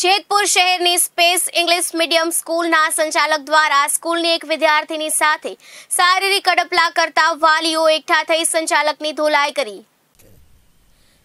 જેતપુર શહેરની space English medium સ્કૂલના સંચાલક દ્વારા સ્કૂલની એક વિદ્યાર્થીની સાથે શારીરિક અડપલા કરતા વાલીઓ એકઠા થઈ સંચાલકની ધોલાઈ કરી।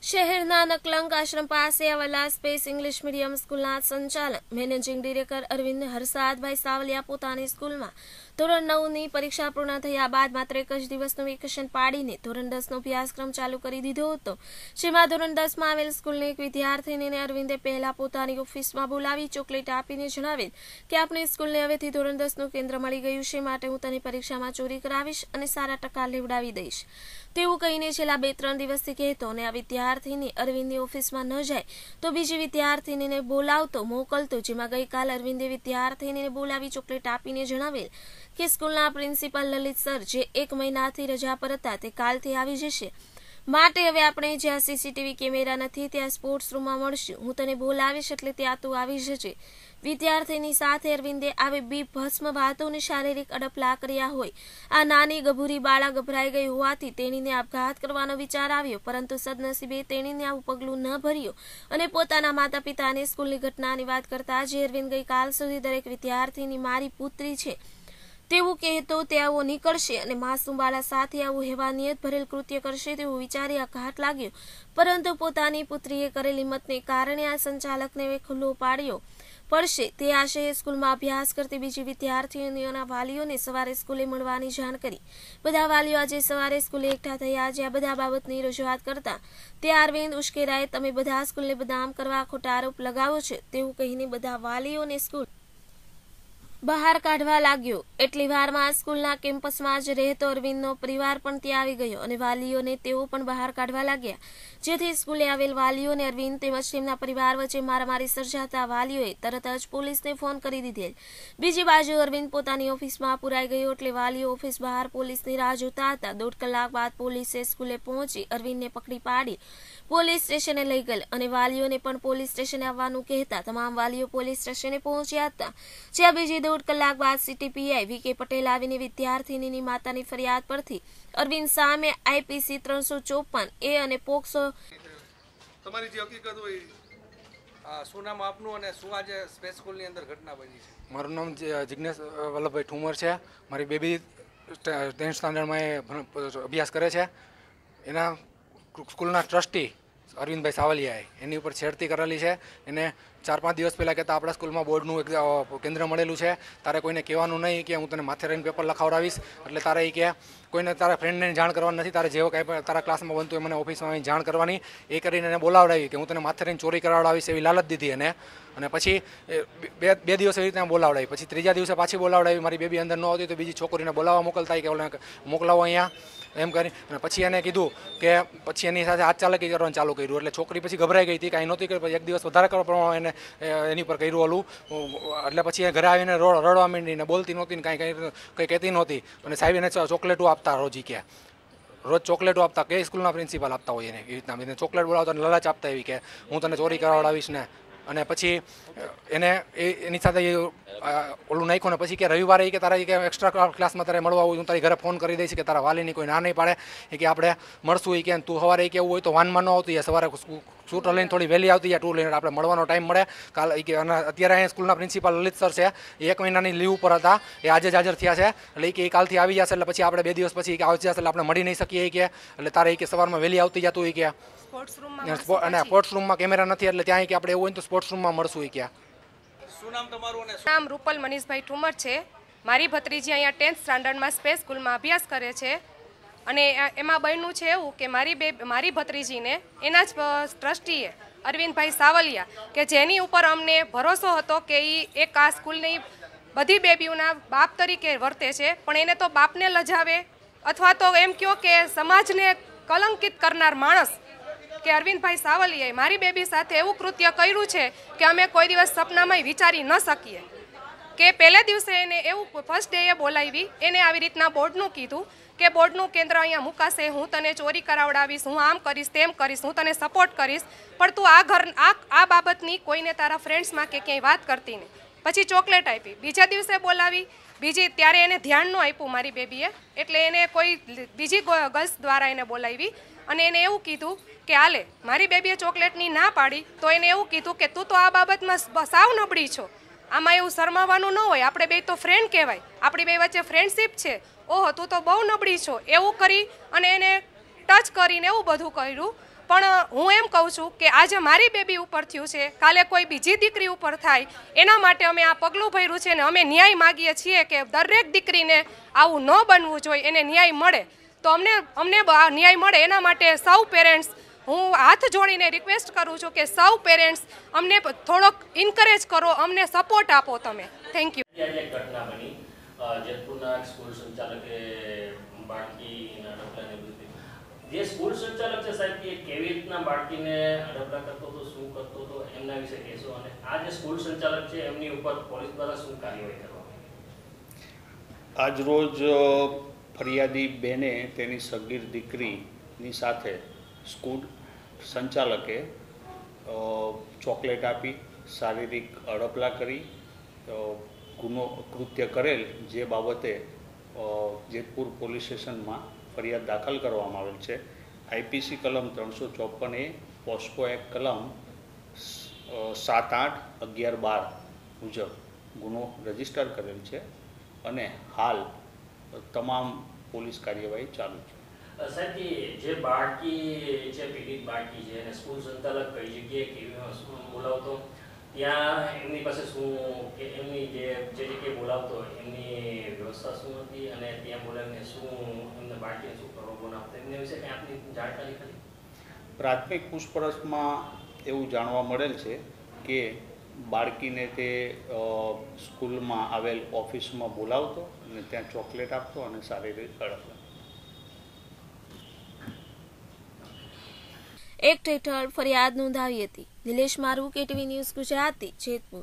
શહેરના નકલંક આશ્રમ પાસે આવેલા સ્પેસ ઇંગ્લિશ મીડિયમ સ્કૂલના સંચાલક મેનેજિંગ ડિરેક્ટર અરવિંદ હરસાદભાઈ સાવલિયા પોતાની સ્કૂલમાં ધોરણ 9ની પરીક્ષા પૂર્ણ થયા બાદ માત્ર એક જ દિવસનું વેકેશન પાડીને ધોરણ 10નો અભ્યાસક્રમ ચાલુ કરી દીધો હતો, જેમાં ધોરણ 10માં આવેલ સ્કૂલની એક વિદ્યાર્થીનીને અરવિંદે પહેલા પોતાની ઓફિસમાં બોલાવી ચોકલેટ આપીને જણાવેલ કે આપણી સ્કૂલને હવેથી ધોરણ 10નું કેન્દ્ર મળી ગયું છે, માટે હું તને પરીક્ષામાં ચોરી કરાવીશ અને સારા ટકા લેવડાવી દઈશ તેવું કહીને છેલ્લા 2-3 દિવસથી કહેતો અને આ વિદ્યાર્થીની અરવિંદની ઓફિસમાં ન જાય તો બીજી વિદ્યાર્થીનીને બોલાવતો મોકલતો, જેમાં ગઈકાલ અરવિંદે વિદ્યાર્થીનીને બોલાવી ચોકલેટ આપીને જણાવેલ કે સ્કૂલના પ્રિન્સિપાલ લલિત સર જે 1 મહિનાથી રજા પર હતા તે કાલથી આવી જશે, માટે હવે આપણે જ્યાં સીસીટીવી કેમેરા નથી ત્યાં સ્પોર્ટ્સ રૂમમાં મળશું, હું તને બોલાવીશ એટલે ત્યાં તું આવી જજે। વિદ્યાર્થીની સાથે અરવિંદે આવી બીભત્મ વાતોને શારીરિક અડપલા કર્યા હોય। આ નાની ગભૂરી બાળા ગભરાઈ ગઈ હોવાથી તેણીને આપઘાત કરવાનો વિચાર આવ્યો, પરંતુ સદનસીબે તેણીને આવું પગલું ન ભર્યું અને પોતાના માતા પિતાને સ્કૂલની ઘટનાની વાત કરતા જે અરવિંદ ગઈકાલ સુધી દરેક વિદ્યાર્થીની મારી પુત્રી છે તેવું કહેતો તે આવો નીકળશે અને માસૂમ બાળા સાથે આવું હેવાનિયત ભરેલ કૃત્ય કરશે તેવું વિચારી આઘાત લાગ્યો, પરંતુ પોતાની પુત્રીએ કરેલ હિંમતને કારણે આ સંચાલકને ખુલ્લો પાડ્યો પડશે તે આશયે સ્કૂલમાં અભ્યાસ કરતી બીજી વિદ્યાર્થીઓના વાલીઓને સવારે સ્કૂલે મળવાની જાણ કરી। બધા વાલીઓ આજે સવારે સ્કૂલે એકઠા થયા, જે આ બધા બાબતની રજૂઆત કરતા તે અરવિંદ ઉશ્કેરાએ તમે બધા સ્કૂલને બદનામ કરવા ખોટા આરોપ લગાવો છો તેવું કહીને બધા વાલીઓને સ્કૂલ બહાર કાઢવા લાગ્યો। એટલી વારમાં સ્કૂલના કેમ્પસમાં જ રહેતો અરવિંદનો પરિવાર પણ ત્યાં આવી ગયો અને વાલીઓને તેઓ પણ બહાર કાઢવા લાગ્યા, જેથી સ્કૂલે આવેલ વાલીઓને અરવિંદ તેમજ તેમના પરિવાર વચ્ચે મારામારી સર્જાતા વાલીઓએ તરત જ પોલીસને ફોન કરી દીધેલ। બીજી બાજુ અરવિંદ પોતાની ઓફિસમાં પુરાઈ ગયો એટલે વાલીઓ ઓફિસ બહાર પોલીસની રાહ જોતા હતા। 1.5 કલાક બાદ પોલીસે સ્કૂલે પહોંચી અરવિંદને પકડી પાડી પોલીસ સ્ટેશને લઈ ગયેલ અને વાલીઓને પણ પોલીસ સ્ટેશને આવવાનું કહેતા તમામ વાલીઓ પોલીસ સ્ટેશને પહોંચ્યા હતા, જ્યાં બીજી 1.5 કલાક બાદ સીટીપીઆઈ વી.કે. પટેલ આવીને વિદ્યાર્થીનીની માતાની ફરિયાદ પરથી અરવિંદ સામે આઈપીસી 354A અને પોક્સો તમારી જે હકીકત હોય શું નામ આપનું અને શું આજે સ્પેસ સ્કૂલની અંદર ઘટના બની છે? મારું નામ જિગ્નેશ વલ્લભભાઈ ઠુમર છે। મારી બેબી 10th સ્ટાન્ડર્ડમાં અભ્યાસ કરે છે। એના સ્કૂલના ટ્રસ્ટી અરવિંદભાઈ સાવલિયાએ એની ઉપર છેડતી કરેલી છે। એને 4-5 દિવસ પહેલાં કહેતા આપણા સ્કૂલમાં બોર્ડનું એક કેન્દ્ર મળેલું છે, તારે કોઈને કહેવાનું નહીં કે હું તને માથે રહીને પેપર લખાવડાવીશ, એટલે તારે એ કે કોઈને તારા ફ્રેન્ડને જાણ કરવાની નથી, તારે જેવો કાંઈ પણ તારા ક્લાસમાં બનતું હોય મને ઓફિસમાં જાણ કરવાની, એ કરીને એને બોલાવડાવી કે હું તને માથે રહીને ચોરી કરાવડાવીશ એવી લાલચ દીધી એને, અને પછી બે દિવસ એવી રીતે બોલાવડાવી, પછી 3જા દિવસે પાછી બોલાવડાવી, મારી બેબી અંદર ન આવતી તો બીજી છોકરીને બોલાવવા મોકલતા કે ઓલે મોકલાવો અહીંયા એમ કરી, અને પછી એને કીધું કે પછી એની સાથે હાથ ચાલાકી કરવાનું ચાલુ કર્યું, એટલે છોકરી પછી ગભરાઈ ગઈ હતી, કાંઈ નહોતી કરી, પછી 1 દિવસ વધારે કરવા પ્રમાણે એને એની પર કર્યું ઓલું, એટલે પછી ઘરે આવીને રડવા માંડીને બોલતી નહોતી ને કંઈ કહેતી નહોતી, અને સાહેબ એને ચોકલેટો આપતા રોજી કે રોજ ચોકલેટો આપતા કે સ્કૂલના પ્રિન્સિપાલ આપતા હોય એને એવી રીતના એને ચોકલેટ બોલાવતા લલચ આપતા એવી કે હું તને ચોરી કરાવડાવીશ ને, અને પછી એને એની સાથે ઓલું નાખ્યું ને પછી કે રવિવારે કે તારા કે એક્સ્ટ્રા ક્લાસમાં તારે મળવા હોય હું તારી ઘરે ફોન કરી દઈશ કે તારા વાલીની કોઈ ના નહીં પાડે કે આપણે મળશું એ કે તું સવારે કે એવું હોય તો વાનમાં ન આવતી સવારે સ્કૂટર લઈને થોડી વહેલી આવતી ટૂર લઈને આપણે મળવાનો ટાઈમ મળે કાલ કે અત્યારે અહીંયા સ્કૂલના પ્રિન્સિપાલ લલિત સર છે એ 1 મહિનાની લીવ ઉપર હતા, એ આજે જ હાજર થયા છે, એટલે કે એ કાલથી આવી જશે, એટલે પછી આપણે 2 દિવસ પછી આવી જશે એટલે આપણે મળી નહીં શકીએ કે, એટલે તારે કે સવારમાં વહેલી આવતી જતું હોય કે અને સ્પોર્ટ્સ રૂમમાં કેમેરા નથી એટલે ત્યાં કે આપણે એવું હોય તો સ્પોર્ટ્સ રૂમમાં મળશું કે। શું નામ તમારું? અને નામ રૂપલ મનીષભાઈ ઠુમર છે। મારી ભત્રીજી અહીંયા 10th સ્ટાન્ડર્ડમાં સ્પેસ સ્કૂલમાં અભ્યાસ કરે છે, અને એમાં બન્યું છે એવું કે મારી ભત્રીજીને એના જ ટ્રસ્ટીએ અરવિંદભાઈ સાવલિયા કે જેની ઉપર અમને ભરોસો હતો કે એ એક આ સ્કૂલની બધી બેબીઓના બાપ તરીકે વર્તે છે, પણ એને તો બાપને લજાવે અથવા તો એમ કહો કે સમાજને કલંકિત કરનાર માણસ કે અરવિંદભાઈ સાવલિયાએ મારી બેબી સાથે એવું કૃત્ય કર્યું છે કે અમે કોઈ દિવસ સપનામાં વિચારી ન શકીએ કે પહેલા દિવસે એને એવું ફર્સ્ટ ડેએ બોલાવી, એને આવી રીતના બોર્ડનું કીધું કે બોર્ડનું કેન્દ્ર અહીંયા મુકાશે, હું તને ચોરી કરાવડાવીશ, હું આમ કરીશ તેમ કરીશ, હું તને સપોર્ટ કરીશ, પણ તું આ બાબતની કોઈને તારા ફ્રેન્ડ્સમાં કે ક્યાંય વાત કરતી નહીં। પછી ચોકલેટ આપી, બીજા દિવસે બોલાવી, ત્યારે એને ધ્યાન ન આપ્યું મારી બેબીએ, એટલે એને કોઈ બીજી ગર્લ્સ દ્વારા એને બોલાવી અને એને એવું કીધું કે હાલે. મારી બેબીએ ચોકલેટની ના પાડી તો એને એવું કીધું કે તું તો આ બાબતમાં સાવ નબળી છો, આમાં એવું શરમાવાનું ન હોય, આપણે બે તો ફ્રેન્ડ કહેવાય, આપણી બે વચ્ચે ફ્રેન્ડશીપ છે, ઓહો તું તો બહુ નબળી છો, એવું કરી અને એને ટચ કરીને એવું બધું કર્યું. પણ હું એમ કહું છું કે આજે મારી બેબી ઉપર થયું છે, કાલે કોઈ બીજી દીકરી ઉપર થાય, એના માટે અમે આ પગલું ભર્યું છે અને અમે ન્યાય માગીએ છીએ કે દરેક દીકરીને આવું ન બનવું જોઈએ, એને ન્યાય મળે તો અમને ન્યાય મળે. એના માટે સૌ પેરેન્ટ્સ, હું હાથ જોડીને રિક્વેસ્ટ કરું છું કે સૌ પેરેન્ટ્સ અમને થોડોક ઇન્કરેજ કરો, અમને સપોર્ટ આપો તમે. Thank you. ઘટના બની જેતપુરના સ્કૂલ સંચાલકે બાળકીના અડપલાને જે સ્કૂલ સંચાલક છે સાહેબ, એ કેવી રીતના બાળકીને અડપલા કરતો હતો, શું કરતો હતો, એમના વિશે કહેશો. અને આ જે સ્કૂલ સંચાલક છે એમની ઉપર પોલીસ દ્વારા શું કાર્યવાહી કરવામાં? આજ રોજ ફરિયાદી બેને તેની સગીર દીકરીની સાથે સ્કૂલ સંચાલકે ચોકલેટ આપી, શારીરિક અડપલા કરી, કૃત્ય કરેલ, જે બાબતે જેતપુર પોલીસ સ્ટેશનમાં ફરિયાદ દાખલ કરવામાં આવેલ છે. આઈપીસી કલમ 354A, પોસ્કો એક્ટ કલમ 7, 8, 11, 12 મુજબ ગુનો રજીસ્ટર કરેલ છે અને હાલ તમામ પોલીસ કાર્યવાહી ચાલુ છે. સાહેબ, જે બાળકી છે, પીડિત બાળકી છે, અને સ્કૂલ સંચાલક કઈ જગ્યાએ કેવી બોલાવતો, ત્યાં એમની પાસે શું કે એમની જે જગ્યાએ બોલાવતો એમની વ્યવસ્થા શું હતી, અને ત્યાં બોલાવીને શું એમને બાળકીને શું કરવા બોલાવતો, એમની વિશે કંઈ આપની જાણકારી ખરી? પ્રાથમિક પૂછપરછમાં એવું જાણવા મળેલ છે કે બાળકીને તે સ્કૂલમાં આવેલ ઓફિસમાં બોલાવતો અને ત્યાં ચોકલેટ આપતો અને શારીરિક અડપલા. એક્ટ હેઠળ ફરિયાદ નોંધાવી હતી. નિલેશ મારુ, KTV ન્યૂઝ ગુજરાતી, જેતપુર.